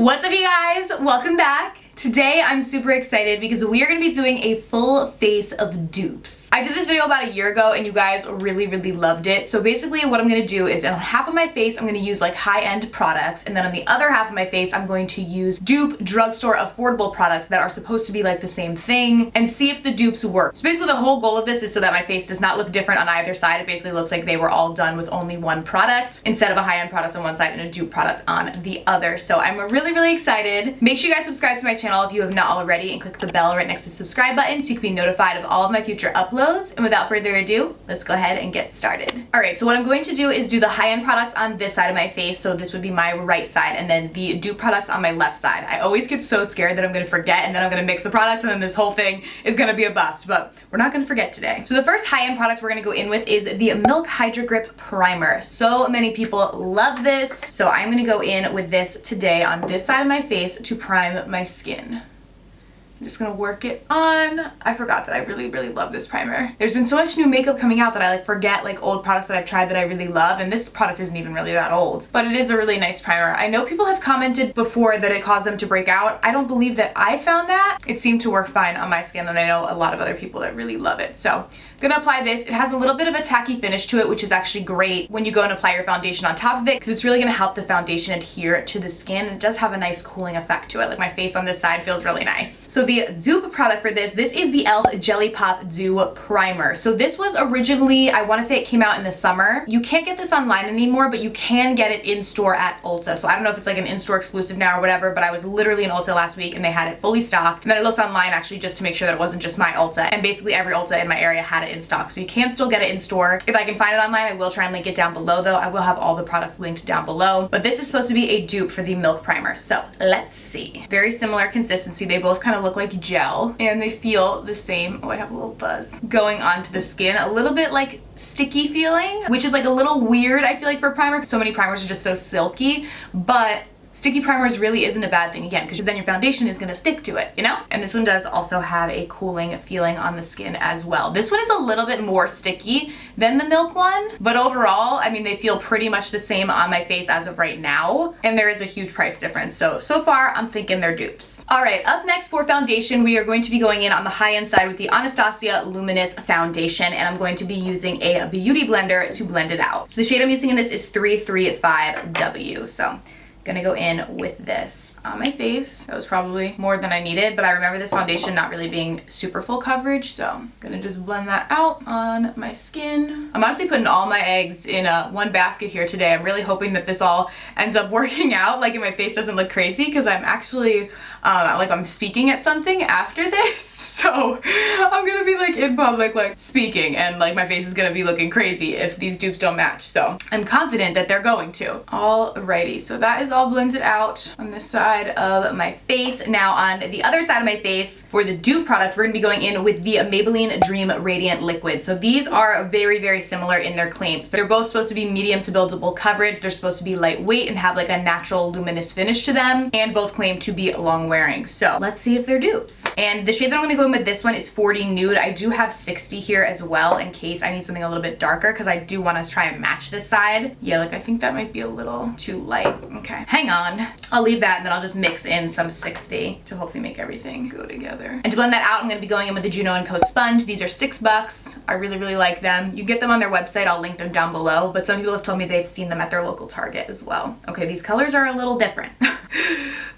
What's up, you guys? Welcome back. Today I'm super excited because we are going to be doing a full face of dupes. I did this video about a year ago and you guys really loved it. So basically what I'm going to do is on half of my face I'm going to use like high-end products, and then on the other half of my face I'm going to use dupe drugstore affordable products that are supposed to be like the same thing and see if the dupes work. So basically the whole goal of this is so that my face does not look different on either side. It basically looks like they were all done with only one product instead of a high-end product on one side and a dupe product on the other. So I'm really excited. Make sure you guys subscribe to my channel if you have not already, and click the bell right next to the subscribe button so you can be notified of all of my future uploads. And without further ado, let's go ahead and get started. Alright, so what I'm going to do is do the high-end products on this side of my face, so this would be my right side, and then the dupe products on my left side. I always get so scared that I'm going to forget and then I'm going to mix the products and then this whole thing is going to be a bust, but we're not going to forget today. So the first high-end product we're going to go in with is the Milk Hydra Grip Primer. So many people love this, so I'm going to go in with this today on this side of my face to prime my skin. I'm just gonna work it on. I forgot that I really love this primer. There's been so much new makeup coming out that I like forget like old products that I've tried that I really love, and this product isn't even really that old, but it is a really nice primer. I know people have commented before that it caused them to break out. I don't believe that I found that. It seemed to work fine on my skin, and I know a lot of other people that really love it. So I'm gonna apply this. It has a little bit of a tacky finish to it, which is actually great when you go and apply your foundation on top of it, because it's really gonna help the foundation adhere to the skin. It does have a nice cooling effect to it. Like my face on this side feels really nice. So the dupe product for this is the e.l.f. Jelly Pop Dew Primer. So this was originally, I wanna say it came out in the summer. You can't get this online anymore, but you can get it in store at Ulta. So I don't know if it's like an in-store exclusive now or whatever, but I was literally in Ulta last week and they had it fully stocked. And then I looked online actually just to make sure that it wasn't just my Ulta, and basically every Ulta in my area had it in stock, so you can still get it in store. If I can find it online, I will try and link it down below though. I will have all the products linked down below, but this is supposed to be a dupe for the Milk Primer. So let's see. Very similar consistency. They both kind of look like gel and they feel the same. Oh, I have a little fuzz going onto the skin. A little bit like sticky feeling, which is like a little weird, I feel like, for primer. So many primers are just so silky, but sticky primers really isn't a bad thing, again, because then your foundation is going to stick to it, you know? And this one does also have a cooling feeling on the skin as well. This one is a little bit more sticky than the Milk one, but overall, I mean, they feel pretty much the same on my face as of right now, and there is a huge price difference. So far, I'm thinking they're dupes. All right, up next for foundation, we are going to be going in on the high-end side with the Anastacio Luminous foundation, and I'm going to be using a beauty blender to blend it out. So the shade I'm using in this is 335W, so gonna go in with this on my face. That was probably more than I needed, but I remember this foundation not really being super full coverage, so I'm gonna just blend that out on my skin. I'm honestly putting all my eggs in one basket here today. I'm really hoping that this all ends up working out, like, and my face doesn't look crazy, because I'm actually like I'm speaking at something after this, so I'm gonna be like in public like speaking, and like my face is gonna be looking crazy if these dupes don't match. So I'm confident that they're going to. Alrighty, so that is all blended out on this side of my face. Now on the other side of my face, for the dupe product, we're gonna be going in with the Maybelline Dream Radiant Liquid. So these are very similar in their claims. They're both supposed to be medium to buildable coverage. They're supposed to be lightweight and have like a natural luminous finish to them, and both claim to be long wearing. So let's see if they're dupes. And the shade that I'm gonna go in with this one is 40 Nude. I do have 60 here as well in case I need something a little bit darker, because I do want to try and match this side. Yeah, like I think that might be a little too light. Okay. Hang on. I'll leave that and then I'll just mix in some 60 to hopefully make everything go together. And to blend that out, I'm going to be going in with the Juno & Co sponge. These are $6. I really like them. You get them on their website. I'll link them down below, but some people have told me they've seen them at their local Target as well. Okay, these colors are a little different.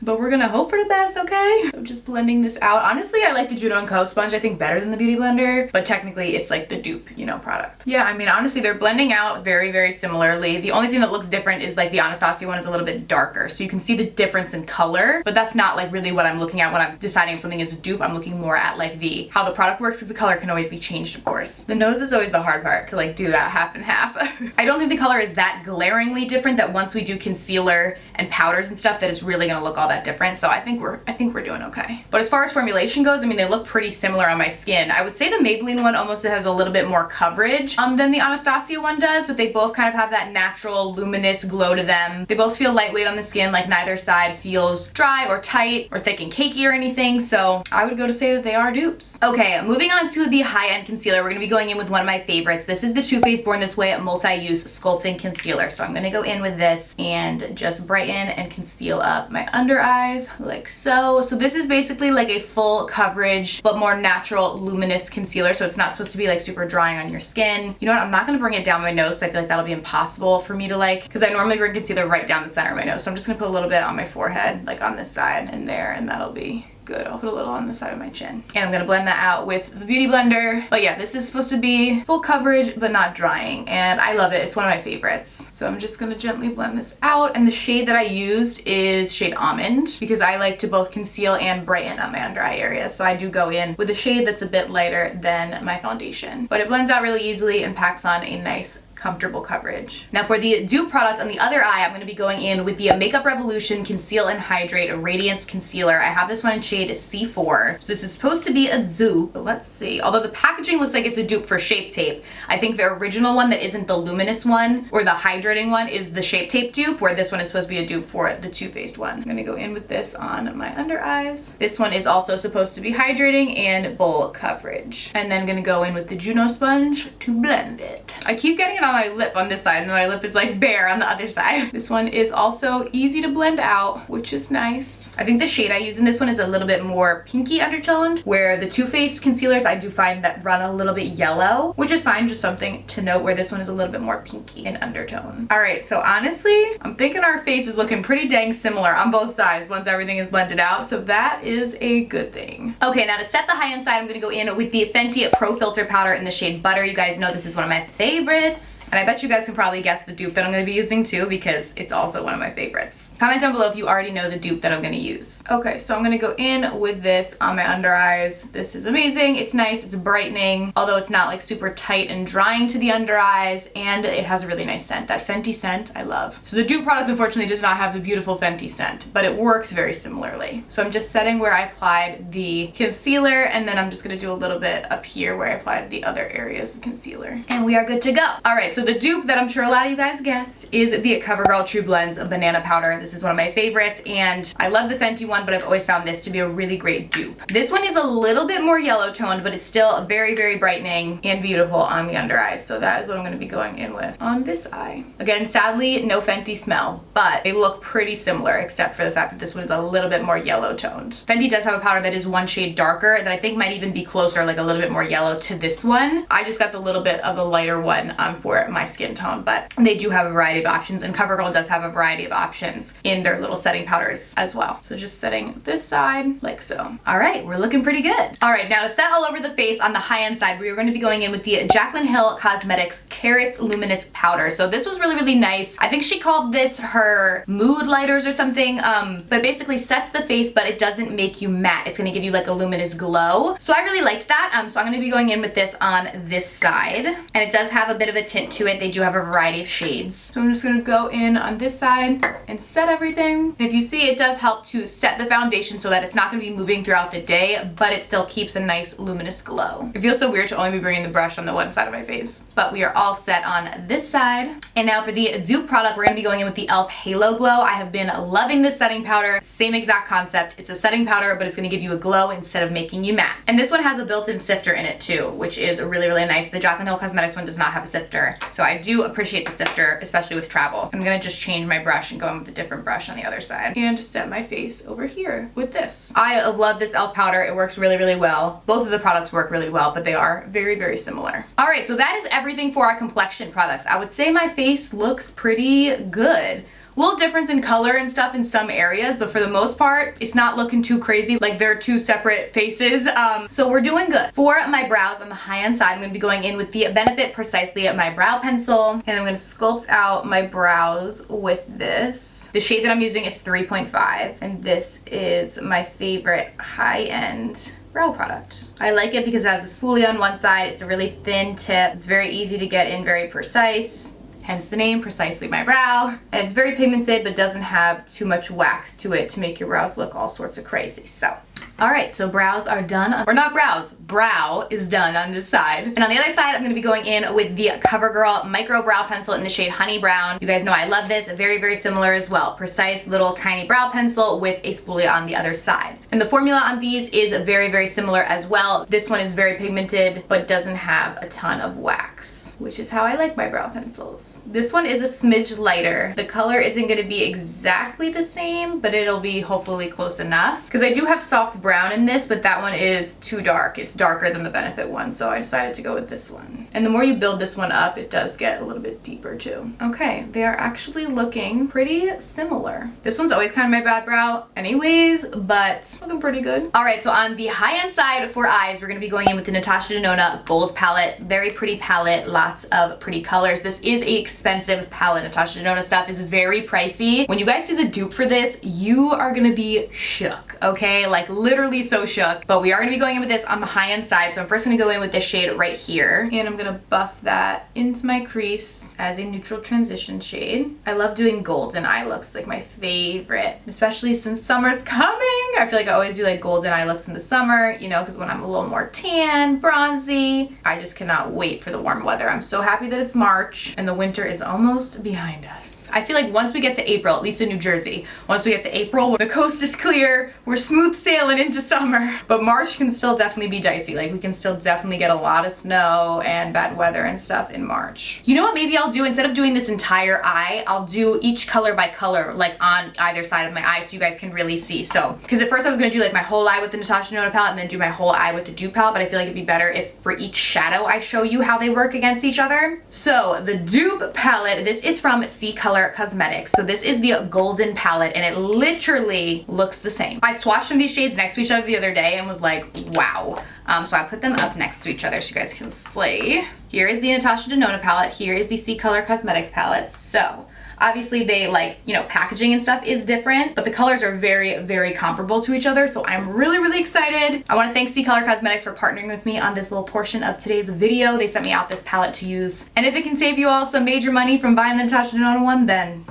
But we're gonna hope for the best, okay? So just blending this out. Honestly, I like the Juno & Co sponge, I think, better than the Beauty Blender, but technically it's like the dupe, you know, product. Yeah, I mean, honestly, they're blending out very similarly. The only thing that looks different is like the Anastacio one is a little bit darker, so you can see the difference in color, but that's not like really what I'm looking at when I'm deciding if something is a dupe. I'm looking more at like how the product works, because the color can always be changed, of course. The nose is always the hard part, to like do that half and half. I don't think the color is that glaringly different that once we do concealer and powders and stuff that it's really gonna look all that different. So I think we're doing okay. But as far as formulation goes, I mean, they look pretty similar on my skin. I would say the Maybelline one almost has a little bit more coverage than the Anastacio one does, but they both kind of have that natural luminous glow to them. They both feel lightweight on the skin, like neither side feels dry or tight or thick and cakey or anything, so I would go to say that they are dupes. Okay, moving on to the high-end concealer, we're gonna be going in with one of my favorites. This is the Too Faced Born This Way Multi-Use Sculpting Concealer. So I'm gonna go in with this and just brighten and conceal up my under eyes like so. So this is basically like a full coverage but more natural luminous concealer, so it's not supposed to be like super drying on your skin. You know what, I'm not gonna bring it down my nose because I feel like that'll be impossible for me to like, because I normally bring concealer right down the center of my nose. So I'm just gonna put a little bit on my forehead, like on this side and there, and that'll be good. I'll put a little on the side of my chin. And I'm gonna blend that out with the Beauty Blender. But yeah, this is supposed to be full coverage but not drying, and I love it. It's one of my favorites. So I'm just gonna gently blend this out, and the shade that I used is shade Almond because I like to both conceal and brighten up my under eye area. So I do go in with a shade that's a bit lighter than my foundation. But it blends out really easily and packs on a nice comfortable coverage. Now for the dupe products on the other eye, I'm going to be going in with the Makeup Revolution Conceal and Hydrate Radiance Concealer. I have this one in shade C4. So this is supposed to be a dupe, but let's see. Although the packaging looks like it's a dupe for Shape Tape, I think the original one that isn't the Luminous one or the hydrating one is the Shape Tape dupe, where this one is supposed to be a dupe for the Too Faced one. I'm going to go in with this on my under eyes. This one is also supposed to be hydrating and full coverage. And then going to go in with the Juno sponge to blend it. I keep getting it on my lip on this side, and then my lip is like bare on the other side. This one is also easy to blend out, which is nice. I think the shade I use in this one is a little bit more pinky undertoned, where the Too Faced concealers I do find that run a little bit yellow, which is fine, just something to note, where this one is a little bit more pinky in undertone. All right, so honestly, I'm thinking our face is looking pretty dang similar on both sides once everything is blended out, so that is a good thing. Okay, now to set the high end side, I'm gonna go in with the Fenty Pro Filter Powder in the shade Butter. You guys know this is one of my favorites. And I bet you guys can probably guess the dupe that I'm going to be using too, because it's also one of my favorites. Comment down below if you already know the dupe that I'm going to use. Okay, so I'm going to go in with this on my under eyes. This is amazing. It's nice. It's brightening, although it's not like super tight and drying to the under eyes, and it has a really nice scent. That Fenty scent I love. So the dupe product unfortunately does not have the beautiful Fenty scent, but it works very similarly. So I'm just setting where I applied the concealer, and then I'm just going to do a little bit up here where I applied the other areas of concealer. And we are good to go. All right, so the dupe that I'm sure a lot of you guys guessed is the CoverGirl True Blends Banana Powder. This is one of my favorites, and I love the Fenty one, but I've always found this to be a really great dupe. This one is a little bit more yellow toned, but it's still very, very brightening and beautiful on the under eyes. So that is what I'm going to be going in with on this eye. Again, sadly, no Fenty smell, but they look pretty similar, except for the fact that this one is a little bit more yellow toned. Fenty does have a powder that is one shade darker that I think might even be closer, like a little bit more yellow to this one. I just got the little bit of the lighter one for my skin tone, but they do have a variety of options, and CoverGirl does have a variety of options in their little setting powders as well. So just setting this side like so. All right, we're looking pretty good. All right, now to set all over the face on the high end side, we are going to be going in with the Jaclyn Hill Cosmetics Carrots Luminous Powder. So this was really, really nice. I think she called this her mood lighters or something, but basically sets the face, but it doesn't make you matte. It's going to give you like a luminous glow. So I really liked that. So I'm going to be going in with this on this side, and it does have a bit of a tint to it. They do have a variety of shades. So I'm just going to go in on this side and set everything. And if you see, it does help to set the foundation so that it's not going to be moving throughout the day, but it still keeps a nice luminous glow. It feels so weird to only be bringing the brush on the one side of my face, but we are all set on this side. And now for the dupe product, we're going to be going in with the e.l.f. Halo Glow. I have been loving this setting powder. Same exact concept. It's a setting powder, but it's going to give you a glow instead of making you matte. And this one has a built-in sifter in it too, which is really, really nice. The Jaclyn Hill Cosmetics one does not have a sifter, so I do appreciate the sifter, especially with travel. I'm going to just change my brush and go in with a different brush on the other side and set my face over here with this. I love this e.l.f. powder. It works really, really well. Both of the products work really well, but they are very, very similar. All right, so that is everything for our complexion products. I would say my face looks pretty good. Little difference in color and stuff in some areas, but for the most part, it's not looking too crazy like they're two separate faces. So we're doing good. For my brows on the high-end side, I'm going to be going in with the Benefit Precisely My Brow Pencil, and I'm going to sculpt out my brows with this. The shade that I'm using is 3.5, and this is my favorite high-end brow product. I like it because it has a spoolie on one side. It's a really thin tip. It's very easy to get in, very precise. Hence the name, Precisely My Brow. And it's very pigmented, but doesn't have too much wax to it to make your brows look all sorts of crazy. So Alright, so brows are done, or not brows, brow is done on this side. And on the other side, I'm going to be going in with the CoverGirl Micro Brow Pencil in the shade Honey Brown. You guys know I love this, very, very similar as well. Precise little tiny brow pencil with a spoolie on the other side. And the formula on these is very, very similar as well. This one is very pigmented, but doesn't have a ton of wax, which is how I like my brow pencils. This one is a smidge lighter. The color isn't going to be exactly the same, but it'll be hopefully close enough. Because I do have soft brown in this, but that one is too dark. It's darker than the Benefit one, so I decided to go with this one. And the more you build this one up, it does get a little bit deeper too. Okay, they are actually looking pretty similar. This one's always kind of my bad brow anyways, but looking pretty good. All right, so on the high-end side for eyes, we're gonna be going in with the Natasha Denona Gold Palette. Very pretty palette, lots of pretty colors. This is an expensive palette. Natasha Denona stuff is very pricey. When you guys see the dupe for this, you are gonna be shook, okay? Like literally so shook. But we are gonna be going in with this on the high-end side. So I'm first gonna go in with this shade right here, and I'm gonna buff that into my crease as a neutral transition shade. I love doing golden eye looks, like my favorite, especially since summer's coming. I feel like I always do like golden eye looks in the summer, you know, because when I'm a little more tan, bronzy, I just cannot wait for the warm weather. I'm so happy that it's March and the winter is almost behind us. I feel like once we get to April, at least in New Jersey, once we get to April, the coast is clear, we're smooth sailing into summer. But March can still definitely be dicey. Like we can still definitely get a lot of snow and bad weather and stuff in March. You know what maybe I'll do? Instead of doing this entire eye, I'll do each color by color, like on either side of my eye so you guys can really see. So, because at first I was gonna do like my whole eye with the Natasha Denona palette and then do my whole eye with the Dupe palette, but I feel like it'd be better if for each shadow I show you how they work against each other. So the Dupe palette, this is from C Color Cosmetics. So this is the golden palette and it literally looks the same. I swatched some of these shades next to each other the other day and was like, wow. So I put them up next to each other so you guys can slay. Here is the Natasha Denona palette. Here is the C Color Cosmetics palette. So obviously they like, you know, packaging and stuff is different, but the colors are very, very comparable to each other. So I'm really, really excited. I want to thank C Color Cosmetics for partnering with me on this little portion of today's video. They sent me out this palette to use. And if it can save you all some major money from buying the Natasha Denona one, then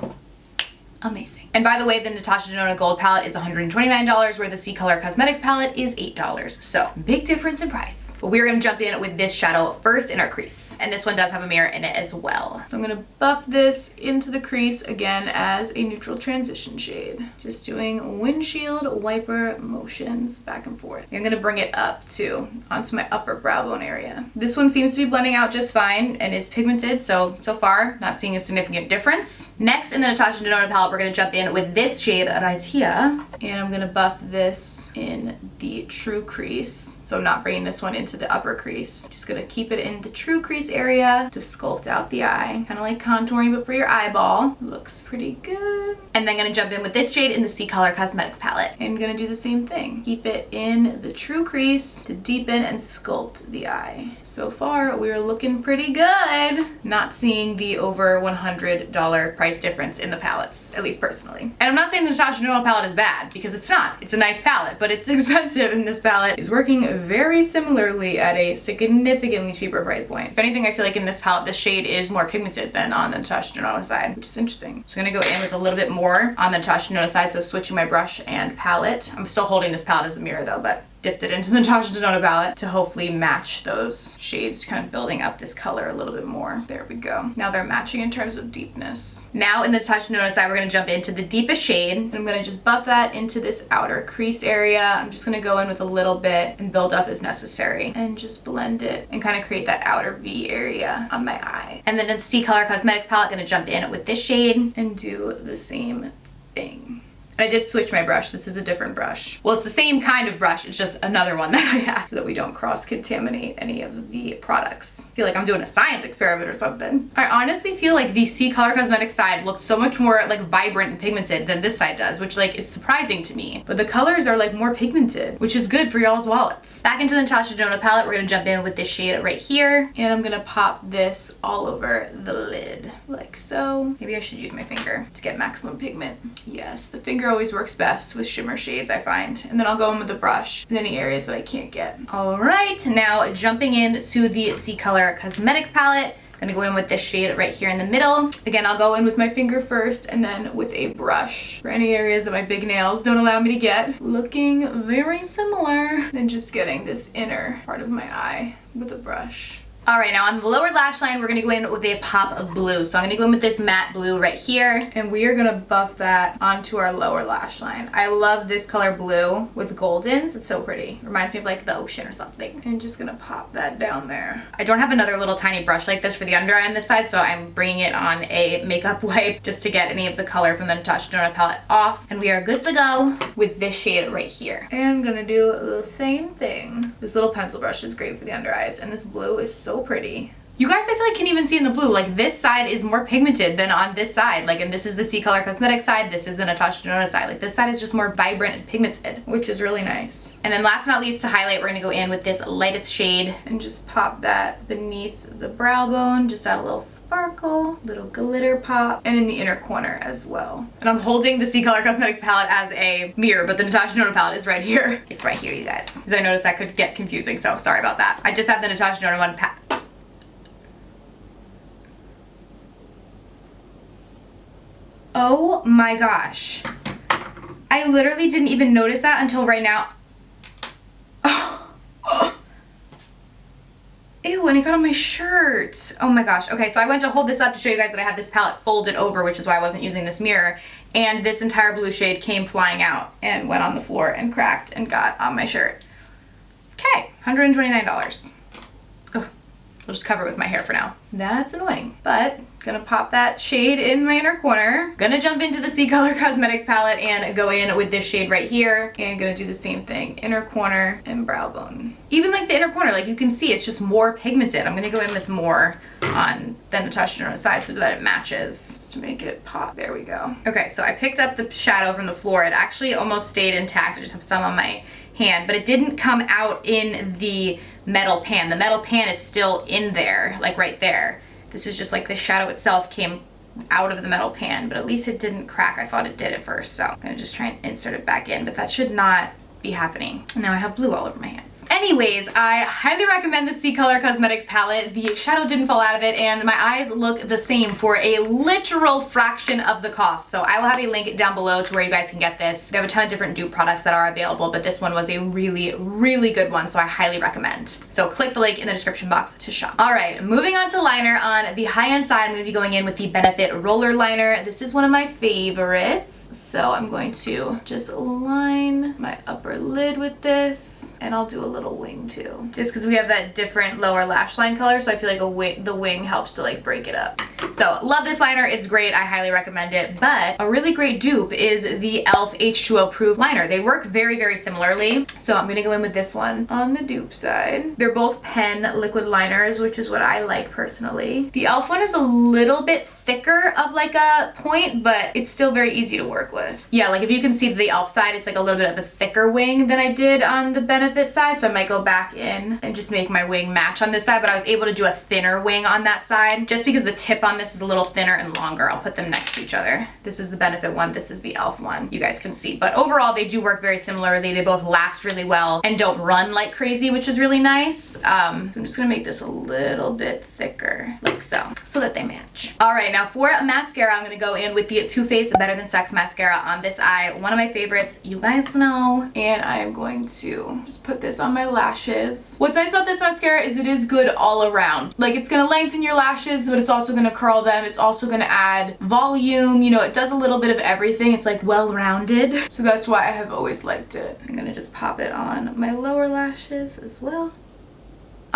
amazing. And by the way, the Natasha Denona Gold palette is $129, where the C Color Cosmetics palette is $8. So big difference in price. But we're gonna jump in with this shadow first in our crease. And this one does have a mirror in it as well. So I'm gonna buff this into the crease again as a neutral transition shade. Just doing windshield wiper motions back and forth. I'm gonna bring it up too, onto my upper brow bone area. This one seems to be blending out just fine and is pigmented, so far not seeing a significant difference. Next in the Natasha Denona palette, we're gonna jump in with this shade right here, and I'm gonna buff this in the true crease. So I'm not bringing this one into the upper crease. Just gonna keep it in the true crease area to sculpt out the eye. Kind of like contouring, but for your eyeball. Looks pretty good. And then gonna jump in with this shade in the C Color Cosmetics palette. And gonna do the same thing. Keep it in the true crease to deepen and sculpt the eye. So far, we're looking pretty good. Not seeing the over $100 price difference in the palettes, at least personally. And I'm not saying the Natasha Denona palette is bad, because it's not. It's a nice palette, but it's expensive, and this palette is working very similarly at a significantly cheaper price point. If anything, I feel like in this palette, the shade is more pigmented than on the Natasha Denona side, which is interesting. So I'm gonna go in with a little bit more on the Natasha Denona side, so switching my brush and palette. I'm still holding this palette as the mirror though, but dipped it into the Natasha Denona palette to hopefully match those shades, kind of building up this color a little bit more. There we go. Now they're matching in terms of deepness. Now in the Natasha Denona side, we're gonna jump into the deepest shade, and I'm gonna just buff that into this outer crease area. I'm just gonna go in with a little bit and build up as necessary, and just blend it and kind of create that outer V area on my eye. And then in the C Color Cosmetics palette, gonna jump in with this shade and do the same thing. And I did switch my brush. This is a different brush. Well, it's the same kind of brush. It's just another one that I have so that we don't cross-contaminate any of the products. I feel like I'm doing a science experiment or something. I honestly feel like the C Color Cosmetics side looks so much more like vibrant and pigmented than this side does, which like is surprising to me. But the colors are like more pigmented, which is good for y'all's wallets. Back into the Natasha Denona palette, we're gonna jump in with this shade right here. And I'm gonna pop this all over the lid, like so. Maybe I should use my finger to get maximum pigment. Yes, the finger always works best with shimmer shades, I find. And then I'll go in with a brush in any areas that I can't get. All right, now jumping in to the C Color Cosmetics palette. gonna go in with this shade right here in the middle. Again, I'll go in with my finger first and then with a brush for any areas that my big nails don't allow me to get. Looking very similar. Then just getting this inner part of my eye with a brush. All right, now on the lower lash line, we're gonna go in with a pop of blue. So I'm gonna go in with this matte blue right here, and we are gonna buff that onto our lower lash line. I love this color blue with goldens. It's so pretty. Reminds me of like the ocean or something. And just gonna pop that down there. I don't have another little tiny brush like this for the under eye on this side, so I'm bringing it on a makeup wipe just to get any of the color from the Natasha Denona palette off. And we are good to go with this shade right here. And I'm gonna do the same thing. This little pencil brush is great for the under eyes, and this blue is so pretty. You guys, I feel like can even see in the blue, like this side is more pigmented than on this side. Like, and this is the C Color Cosmetics side, this is the Natasha Denona side. Like this side is just more vibrant and pigmented, which is really nice. And then last but not least, to highlight, we're gonna go in with this lightest shade and just pop that beneath the brow bone, just add a little sparkle, little glitter pop, and in the inner corner as well. And I'm holding the C Color Cosmetics palette as a mirror, but the Natasha Denona palette is right here. It's right here, you guys. Because I noticed that could get confusing, so sorry about that. I just have the Natasha Denona one palette. Oh my gosh. I literally didn't even notice that until right now. Oh. Ew, and it got on my shirt. Oh my gosh. Okay, so I went to hold this up to show you guys that I had this palette folded over, which is why I wasn't using this mirror. And this entire blue shade came flying out and went on the floor and cracked and got on my shirt. Okay, $129. Ugh. We'll just cover it with my hair for now. That's annoying, but gonna pop that shade in my inner corner. Gonna jump into the C Color Cosmetics palette and go in with this shade right here. And gonna do the same thing, inner corner and brow bone. Even like the inner corner, like you can see, it's just more pigmented. I'm gonna go in with more on the Natasha Denona side so that it matches to make it pop. There we go. Okay, so I picked up the shadow from the floor. It actually almost stayed intact. I just have some on my hand, but it didn't come out in the metal pan. The metal pan is still in there, like right there. This is just like the shadow itself came out of the metal pan, but at least it didn't crack. I thought it did at first, so I'm gonna just try and insert it back in, but that should not be happening. And now I have blue all over my hands. Anyways, I highly recommend the C Color Cosmetics palette. The shadow didn't fall out of it, and my eyes look the same for a literal fraction of the cost. So I will have a link down below to where you guys can get this. They have a ton of different dupe products that are available, but this one was a really, really good one, so I highly recommend. So click the link in the description box to shop. All right, moving on to liner. On the high-end side, I'm going to be going in with the Benefit Roller Liner. This is one of my favorites. So I'm going to just line my upper lid with this, and I'll do a little wing too. Just because we have that different lower lash line color, so I feel like the wing helps to like break it up. So love this liner, it's great, I highly recommend it. But a really great dupe is the e.l.f. H2O Proof Liner. They work very, very similarly. So I'm gonna go in with this one on the dupe side. They're both pen liquid liners, which is what I like personally. The e.l.f. one is a little bit thicker of like a point, but it's still very easy to work with. Yeah, like if you can see the e.l.f. side, it's like a little bit of a thicker wing than I did on the Benefit side, so I might go back in and just make my wing match on this side, but I was able to do a thinner wing on that side just because the tip on this is a little thinner and longer. I'll put them next to each other. This is the Benefit one, this is the e.l.f. one. You guys can see, but overall they do work very similarly. They both last really well and don't run like crazy, which is really nice. So I'm just gonna make this a little bit thicker, like so that they match. All right, now for mascara, I'm gonna go in with the Too Faced Better Than Sex mascara on this eye. One of my favorites, you guys know. And I'm going to just put this on my lashes. What's nice about this mascara is it is good all around. Like it's gonna lengthen your lashes, but it's also gonna curl them. It's also gonna add volume. You know, it does a little bit of everything. It's like well-rounded. So that's why I have always liked it. I'm gonna just pop it on my lower lashes as well.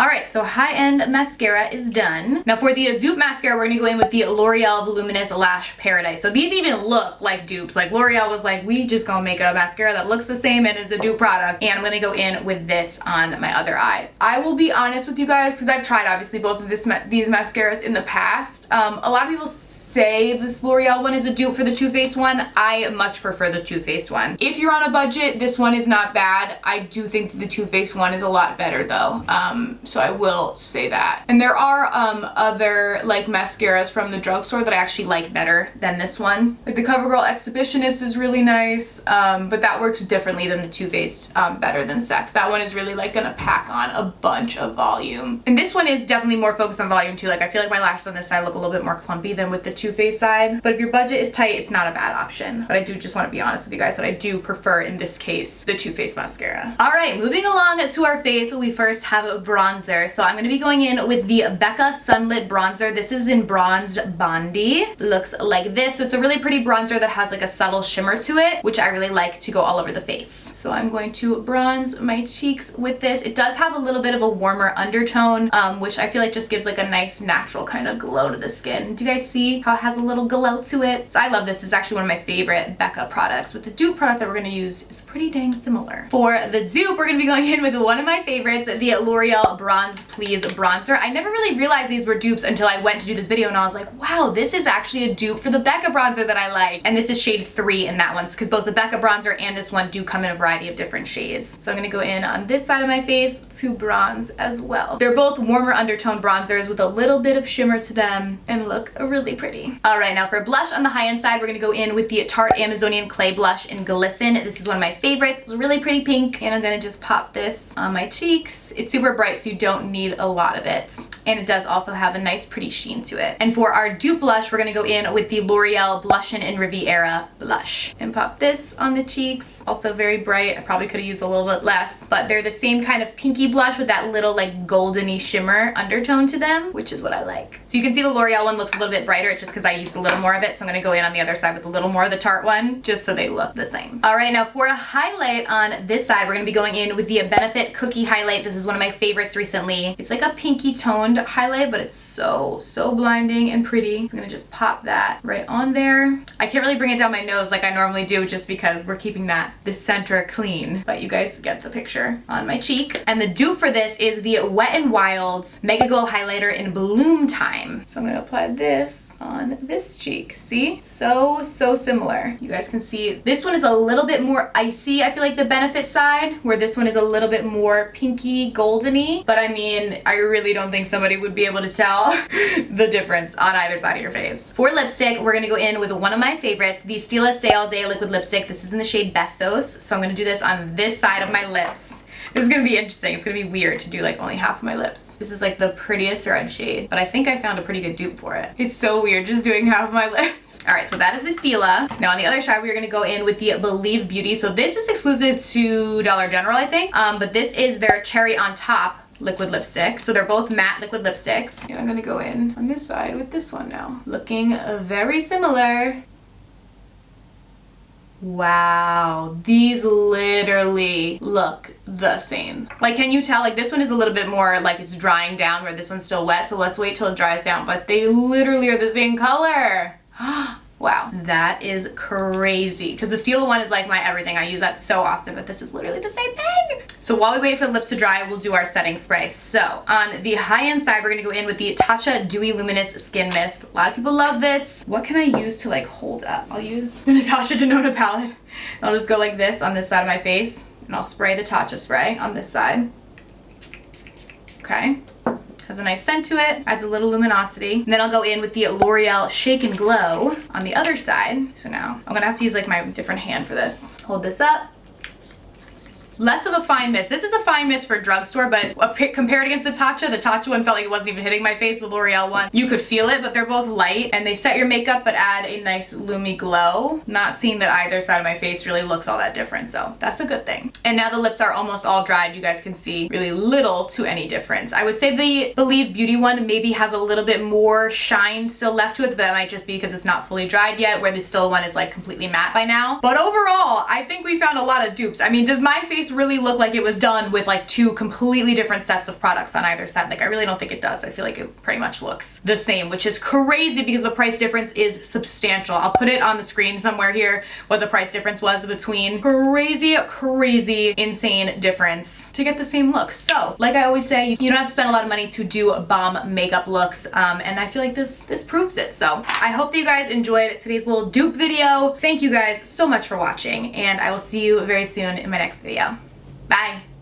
Alright, so high-end mascara is done. Now for the dupe mascara, we're gonna go in with the L'Oreal Voluminous Lash Paradise. So these even look like dupes. Like L'Oreal was like, we just gonna make a mascara that looks the same and is a dupe product. And I'm gonna go in with this on my other eye. I will be honest with you guys, because I've tried obviously both of these mascaras in the past. A lot of people say this L'Oreal one is a dupe for the Too Faced one. I much prefer the Too Faced one. If you're on a budget, this one is not bad. I do think the Too Faced one is a lot better though. So I will say that. And there are other like mascaras from the drugstore that I actually like better than this one. Like the CoverGirl Exhibitionist is really nice, but that works differently than the Too Faced Better Than Sex. That one is really like gonna pack on a bunch of volume. And this one is definitely more focused on volume too. Like I feel like my lashes on this side look a little bit more clumpy than with the Too Faced side. But if your budget is tight, it's not a bad option. But I do just want to be honest with you guys that I do prefer in this case the Too Faced mascara. All right, moving along to our face, we first have a bronzer. So I'm going to be going in with the Becca Sunlit Bronzer. This is in Bronzed Bondi. Looks like this. So it's a really pretty bronzer that has like a subtle shimmer to it, which I really like to go all over the face. So I'm going to bronze my cheeks with this. It does have a little bit of a warmer undertone, which I feel like just gives like a nice natural kind of glow to the skin. Do you guys see how it has a little glow to it? So I love this. It's actually one of my favorite Becca products. But the dupe product that we're going to use is pretty dang similar. For the dupe, we're going to be going in with one of my favorites, the L'Oreal Bronze Please Bronzer. I never really realized these were dupes until I went to do this video and I was like, wow, this is actually a dupe for the Becca bronzer that I like. And this is shade 3 in that one because both the Becca bronzer and this one do come in a variety of different shades. So I'm going to go in on this side of my face to bronze as well. They're both warmer undertone bronzers with a little bit of shimmer to them and look really pretty. All right, now for blush on the high end side, we're going to go in with the Tarte Amazonian Clay Blush in Glisten. This is one of my favorites. It's a really pretty pink and I'm going to just pop this on my cheeks. It's super bright so you don't need a lot of it. And it does also have a nice pretty sheen to it. And for our dupe blush, we're going to go in with the L'Oreal Blushin' in Riviera blush and pop this on the cheeks. Also very bright. I probably could have used a little bit less, but they're the same kind of pinky blush with that little like goldeny shimmer undertone to them, which is what I like. So you can see the L'Oreal one looks a little bit brighter. It's just because I used a little more of it. So I'm going to go in on the other side with a little more of the Tarte one just so they look the same. All right, now for a highlight on this side, we're going to be going in with the Benefit Cookie Highlight. This is one of my favorites recently. It's like a pinky toned highlight, but it's so blinding and pretty. So I'm going to just pop that right on there. I can't really bring it down my nose like I normally do just because we're keeping the center clean, but you guys get the picture on my cheek. And the dupe for this is the Wet n Wild Mega Glow Highlighter in Bloom Time. So I'm going to apply this on this cheek. See? So similar. You guys can see this one is a little bit more icy, I feel like the Benefit side, where this one is a little bit more pinky goldeny. But I mean, I really don't think somebody would be able to tell the difference on either side of your face. For lipstick, we're going to go in with one of my favorites, the Stila Stay All Day Liquid Lipstick. This is in the shade Bestos. So I'm going to do this on this side of my lips. This is going to be interesting. It's going to be weird to do like only half of my lips. This is like the prettiest red shade, but I think I found a pretty good dupe for it. It's so weird just doing half of my lips. All right, so that is the Stila. Now on the other side, we're going to go in with the Believe Beauty. So this is exclusive to Dollar General, I think, but this is their Cherry on Top liquid lipstick. So they're both matte liquid lipsticks. And I'm going to go in on this side with this one now. Looking very similar. Wow, these literally look the same. Like, can you tell? Like, this one is a little bit more like it's drying down where this one's still wet, so let's wait till it dries down, but they literally are the same color. Wow, that is crazy. Because the Stila one is like my everything. I use that so often, but this is literally the same thing. So while we wait for the lips to dry, we'll do our setting spray. So on the high-end side, we're gonna go in with the Tatcha Dewy Luminous Skin Mist. A lot of people love this. What can I use to like hold up? I'll use the Natasha Denona palette. I'll just go like this on this side of my face, and I'll spray the Tatcha spray on this side. Okay. Has a nice scent to it, adds a little luminosity. And then I'll go in with the L'Oreal Shake and Glow on the other side. So now I'm gonna have to use like my different hand for this. Hold this up. Less of a fine mist. This is a fine mist for drugstore, but compared against the Tatcha one felt like it wasn't even hitting my face. The L'Oreal one, you could feel it, but they're both light and they set your makeup but add a nice lumi glow. Not seeing that either side of my face really looks all that different, so that's a good thing. And now the lips are almost all dried. You guys can see really little to any difference. I would say the Believe Beauty one maybe has a little bit more shine still left to it, but that might just be because it's not fully dried yet, where the Stila one is like completely matte by now. But overall, I think we found a lot of dupes. I mean, does my face face really look like it was done with like two completely different sets of products on either side. Like I really don't think it does. I feel like it pretty much looks the same, which is crazy because the price difference is substantial. I'll put it on the screen somewhere here what the price difference was between. Crazy, insane difference to get the same look. So like I always say, you don't have to spend a lot of money to do bomb makeup looks, and I feel like this proves it. So I hope that you guys enjoyed today's little dupe video. Thank you guys so much for watching, and I will see you very soon in my next video. Bye.